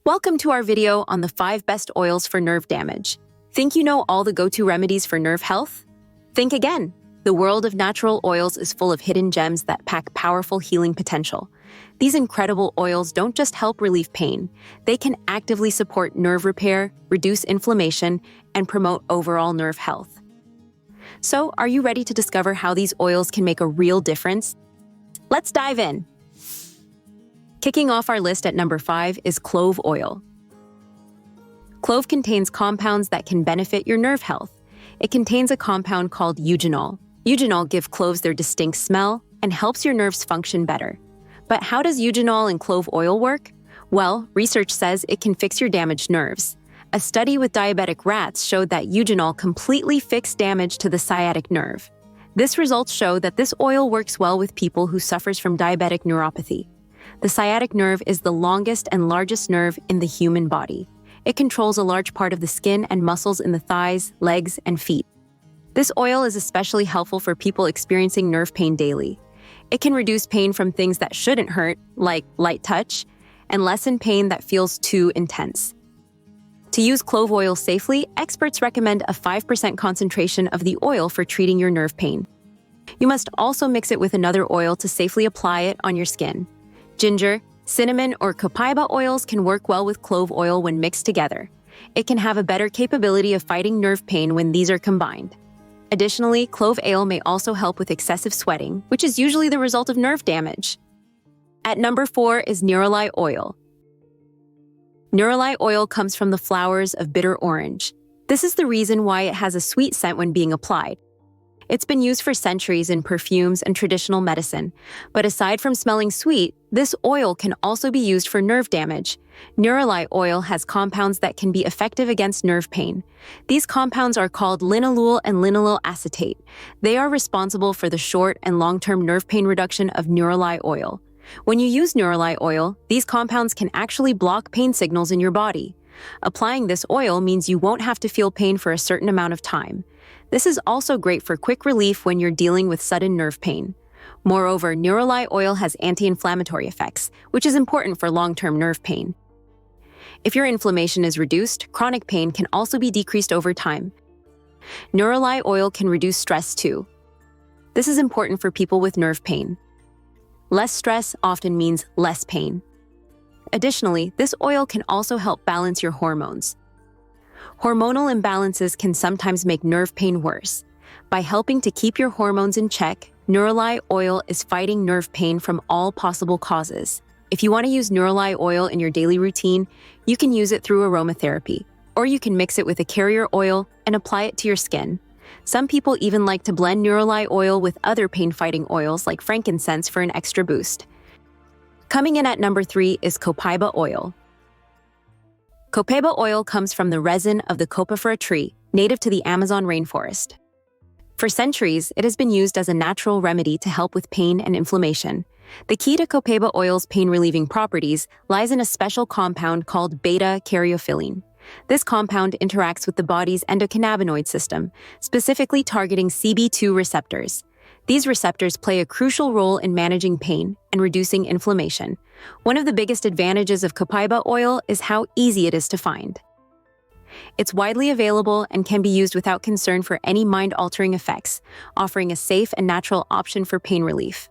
Welcome to our video on the 5 best oils for nerve damage. Think you know all the go-to remedies for nerve health? Think again. The world of natural oils is full of hidden gems that pack powerful healing potential. These incredible oils don't just help relieve pain, they can actively support nerve repair, reduce inflammation, and promote overall nerve health. So, are you ready to discover how these oils can make a real difference? Let's dive in. Kicking off our list at number 5 is clove oil. Clove contains compounds that can benefit your nerve health. It contains a compound called eugenol. Eugenol gives cloves their distinct smell and helps your nerves function better. But how does eugenol and clove oil work? Well, research says it can fix your damaged nerves. A study with diabetic rats showed that eugenol completely fixed damage to the sciatic nerve. This results show that this oil works well with people who suffers from diabetic neuropathy. The sciatic nerve is the longest and largest nerve in the human body. It controls a large part of the skin and muscles in the thighs, legs, and feet. This oil is especially helpful for people experiencing nerve pain daily. It can reduce pain from things that shouldn't hurt, like light touch, and lessen pain that feels too intense. To use clove oil safely, experts recommend a 5% concentration of the oil for treating your nerve pain. You must also mix it with another oil to safely apply it on your skin. Ginger, cinnamon, or copaiba oils can work well with clove oil when mixed together. It can have a better capability of fighting nerve pain when these are combined. Additionally, clove oil may also help with excessive sweating, which is usually the result of nerve damage. At number 4 is Neroli oil. Neroli oil comes from the flowers of bitter orange. This is the reason why it has a sweet scent when being applied. It's been used for centuries in perfumes and traditional medicine, but aside from smelling sweet, this oil can also be used for nerve damage. Neroli oil has compounds that can be effective against nerve pain. These compounds are called linalool and linalool acetate. They are responsible for the short and long-term nerve pain reduction of neroli oil. When you use neroli oil, these compounds can actually block pain signals in your body. Applying this oil means you won't have to feel pain for a certain amount of time. This is also great for quick relief when you're dealing with sudden nerve pain. Moreover, neroli oil has anti-inflammatory effects, which is important for long-term nerve pain. If your inflammation is reduced, chronic pain can also be decreased over time. Neroli oil can reduce stress too. This is important for people with nerve pain. Less stress often means less pain. Additionally, this oil can also help balance your hormones. Hormonal imbalances can sometimes make nerve pain worse. By helping to keep your hormones in check, neroli oil is fighting nerve pain from all possible causes. If you want to use neroli oil in your daily routine, you can use it through aromatherapy, or you can mix it with a carrier oil and apply it to your skin. Some people even like to blend neroli oil with other pain-fighting oils like frankincense for an extra boost. Coming in at number 3 is Copaiba oil. Copaiba oil comes from the resin of the copaiba tree, native to the Amazon rainforest. For centuries, it has been used as a natural remedy to help with pain and inflammation. The key to Copaiba oil's pain-relieving properties lies in a special compound called beta-caryophyllene. This compound interacts with the body's endocannabinoid system, specifically targeting CB2 receptors. These receptors play a crucial role in managing pain and reducing inflammation. One of the biggest advantages of Copaiba oil is how easy it is to find. It's widely available and can be used without concern for any mind-altering effects, offering a safe and natural option for pain relief.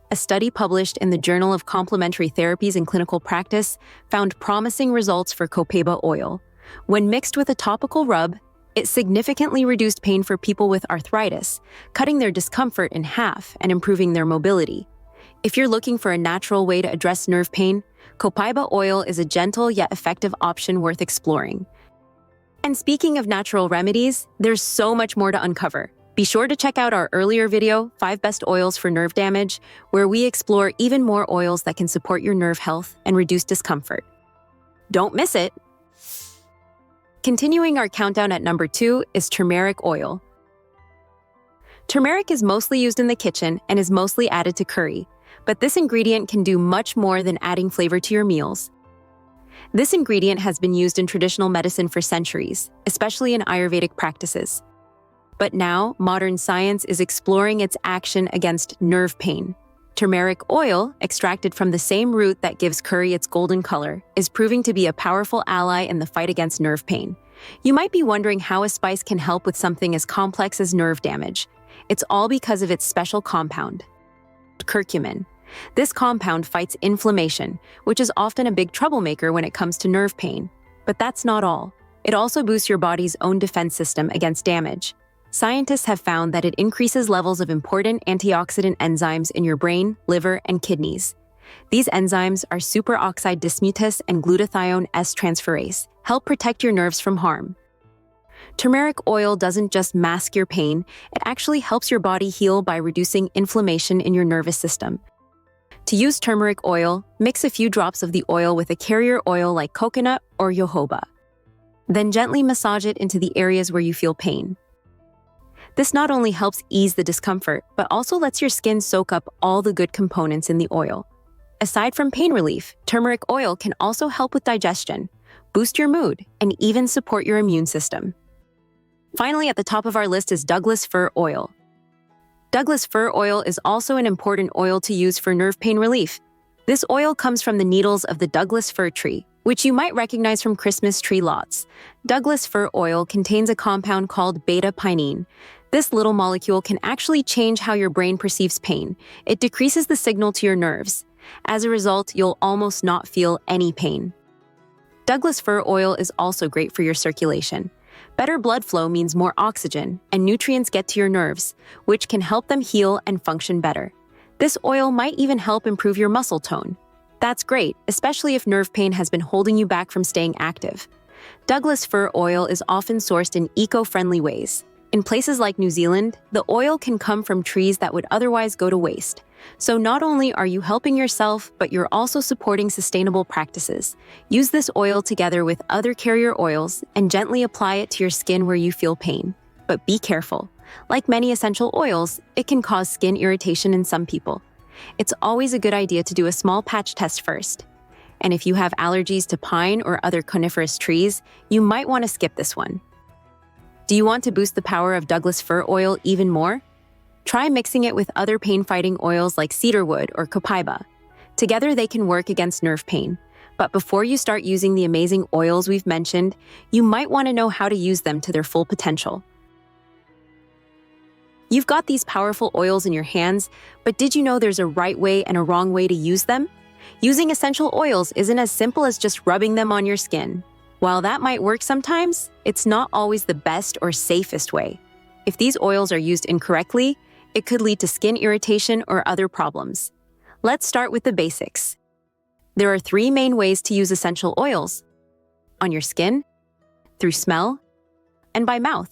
A study published in the Journal of Complementary Therapies and Clinical Practice found promising results for Copaiba oil. When mixed with a topical rub, it significantly reduced pain for people with arthritis, cutting their discomfort in half and improving their mobility. If you're looking for a natural way to address nerve pain, Copaiba oil is a gentle yet effective option worth exploring. And speaking of natural remedies, there's so much more to uncover. Be sure to check out our earlier video, 5 Best Oils for Nerve Damage, where we explore even more oils that can support your nerve health and reduce discomfort. Don't miss it! Continuing our countdown at number 2 is turmeric oil. Turmeric is mostly used in the kitchen and is mostly added to curry, but this ingredient can do much more than adding flavor to your meals. This ingredient has been used in traditional medicine for centuries, especially in Ayurvedic practices. But now, modern science is exploring its action against nerve pain. Turmeric oil, extracted from the same root that gives curry its golden color, is proving to be a powerful ally in the fight against nerve pain. You might be wondering how a spice can help with something as complex as nerve damage. It's all because of its special compound, curcumin. This compound fights inflammation, which is often a big troublemaker when it comes to nerve pain. But that's not all. It also boosts your body's own defense system against damage. Scientists have found that it increases levels of important antioxidant enzymes in your brain, liver, and kidneys. These enzymes are superoxide dismutase and glutathione S-transferase, help protect your nerves from harm. Turmeric oil doesn't just mask your pain, it actually helps your body heal by reducing inflammation in your nervous system. To use turmeric oil, mix a few drops of the oil with a carrier oil like coconut or jojoba. Then gently massage it into the areas where you feel pain. This not only helps ease the discomfort, but also lets your skin soak up all the good components in the oil. Aside from pain relief, turmeric oil can also help with digestion, boost your mood, and even support your immune system. Finally, at the top of our list is Douglas fir oil. Douglas fir oil is also an important oil to use for nerve pain relief. This oil comes from the needles of the Douglas fir tree, which you might recognize from Christmas tree lots. Douglas fir oil contains a compound called beta-pinene. This little molecule can actually change how your brain perceives pain. It decreases the signal to your nerves. As a result, you'll almost not feel any pain. Douglas fir oil is also great for your circulation. Better blood flow means more oxygen, and nutrients get to your nerves, which can help them heal and function better. This oil might even help improve your muscle tone. That's great, especially if nerve pain has been holding you back from staying active. Douglas fir oil is often sourced in eco-friendly ways. In places like New Zealand, the oil can come from trees that would otherwise go to waste. So not only are you helping yourself, but you're also supporting sustainable practices. Use this oil together with other carrier oils and gently apply it to your skin where you feel pain. But be careful. Like many essential oils, it can cause skin irritation in some people. It's always a good idea to do a small patch test first. And if you have allergies to pine or other coniferous trees, you might want to skip this one. Do you want to boost the power of Douglas fir oil even more? Try mixing it with other pain-fighting oils like cedarwood or Copaiba. Together, they can work against nerve pain. But before you start using the amazing oils we've mentioned, you might want to know how to use them to their full potential. You've got these powerful oils in your hands, but did you know there's a right way and a wrong way to use them? Using essential oils isn't as simple as just rubbing them on your skin. While that might work sometimes, it's not always the best or safest way. If these oils are used incorrectly, it could lead to skin irritation or other problems. Let's start with the basics. There are 3 main ways to use essential oils: on your skin, through smell, and by mouth.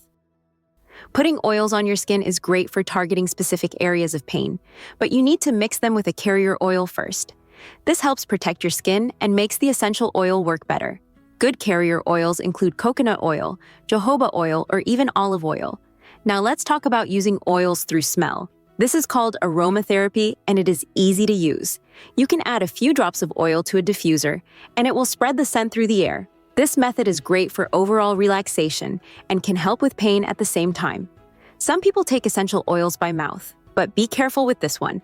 Putting oils on your skin is great for targeting specific areas of pain, but you need to mix them with a carrier oil first. This helps protect your skin and makes the essential oil work better. Good carrier oils include coconut oil, jojoba oil, or even olive oil. Now let's talk about using oils through smell. This is called aromatherapy, and it is easy to use. You can add a few drops of oil to a diffuser, and it will spread the scent through the air. This method is great for overall relaxation and can help with pain at the same time. Some people take essential oils by mouth, but be careful with this one.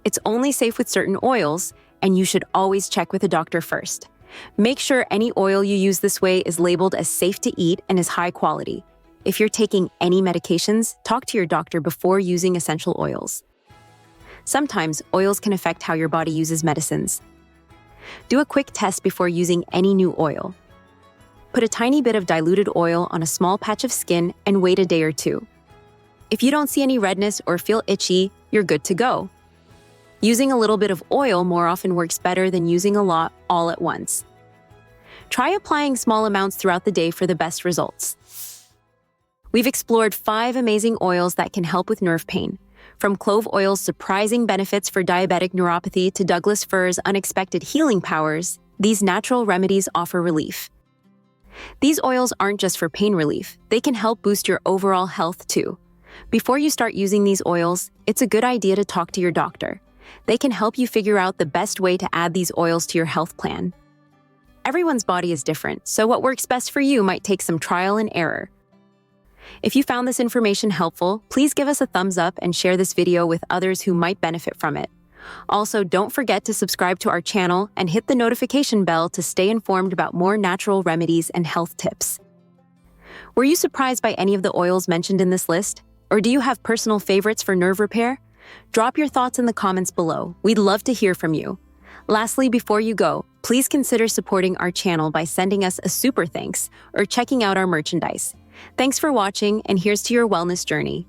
It's only safe with certain oils, and you should always check with a doctor first. Make sure any oil you use this way is labeled as safe to eat and is high quality. If you're taking any medications, talk to your doctor before using essential oils. Sometimes oils can affect how your body uses medicines. Do a quick test before using any new oil. Put a tiny bit of diluted oil on a small patch of skin and wait a day or 2. If you don't see any redness or feel itchy, you're good to go. Using a little bit of oil more often works better than using a lot all at once. Try applying small amounts throughout the day for the best results. We've explored 5 amazing oils that can help with nerve pain. From clove oil's surprising benefits for diabetic neuropathy to Douglas fir's unexpected healing powers, these natural remedies offer relief. These oils aren't just for pain relief, they can help boost your overall health too. Before you start using these oils, it's a good idea to talk to your doctor. They can help you figure out the best way to add these oils to your health plan. Everyone's body is different, so what works best for you might take some trial and error. If you found this information helpful, please give us a thumbs up and share this video with others who might benefit from it. Also, don't forget to subscribe to our channel and hit the notification bell to stay informed about more natural remedies and health tips. Were you surprised by any of the oils mentioned in this list? Or do you have personal favorites for nerve repair? Drop your thoughts in the comments below. We'd love to hear from you. Lastly, before you go, please consider supporting our channel by sending us a super thanks or checking out our merchandise. Thanks for watching, and here's to your wellness journey.